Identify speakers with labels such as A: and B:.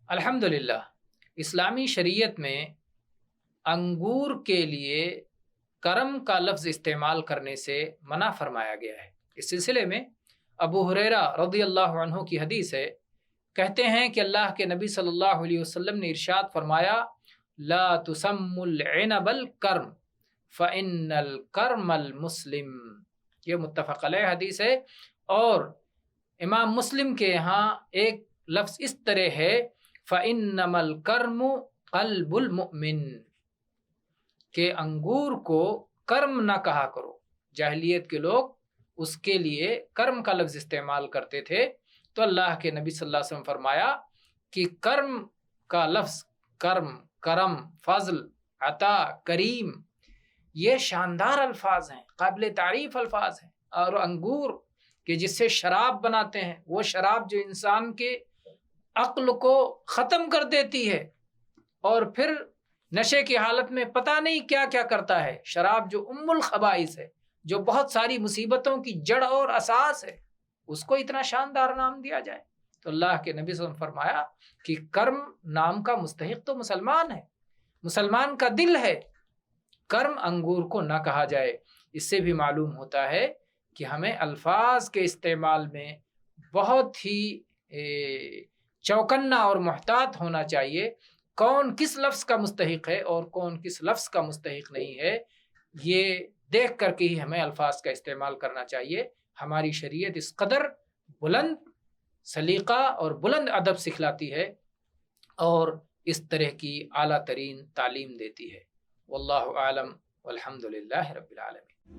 A: الحمدللہ، اسلامی شریعت میں انگور کے لیے کرم کا لفظ استعمال کرنے سے منع فرمایا گیا ہے۔ اس سلسلے میں ابو ہریرہ رضی اللہ عنہ کی حدیث ہے، کہتے ہیں کہ اللہ کے نبی صلی اللہ علیہ وسلم نے ارشاد فرمایا، لا تسموا العنب الکرم فإن الکرم المسلم۔ یہ متفق علیہ حدیث ہے، اور امام مسلم کے یہاں ایک لفظ اس طرح ہے، فإنما الکرم قلب المؤمن، کہ انگور کو کرم نہ کہا کرو۔ جاہلیت کے لوگ اس کے لیے کرم کا لفظ استعمال کرتے تھے، تو اللہ کے نبی صلی اللہ علیہ وسلم فرمایا کہ کرم کا لفظ، کرم، فضل، عطا، کریم، یہ شاندار الفاظ ہیں، قابل تعریف الفاظ ہیں۔ اور انگور کہ جس سے شراب بناتے ہیں، وہ شراب جو انسان کے عقل کو ختم کر دیتی ہے اور پھر نشے کی حالت میں پتہ نہیں کیا کیا کرتا ہے، شراب جو ام الخبائث ہے، جو بہت ساری مصیبتوں کی جڑ اور اساس ہے، اس کو اتنا شاندار نام دیا جائے۔ تو اللہ کے نبی صلی اللہ علیہ وسلم فرمایا کہ کرم نام کا مستحق تو مسلمان ہے، مسلمان کا دل ہے، کرم انگور کو نہ کہا جائے۔ اس سے بھی معلوم ہوتا ہے کہ ہمیں الفاظ کے استعمال میں بہت ہی چوکنا اور محتاط ہونا چاہیے، کون کس لفظ کا مستحق ہے اور کون کس لفظ کا مستحق نہیں ہے، یہ دیکھ کر کے ہی ہمیں الفاظ کا استعمال کرنا چاہیے۔ ہماری شریعت اس قدر بلند سلیقہ اور بلند ادب سکھلاتی ہے اور اس طرح کی اعلیٰ ترین تعلیم دیتی ہے۔ واللہ اعلم والحمد للہ رب العالمین۔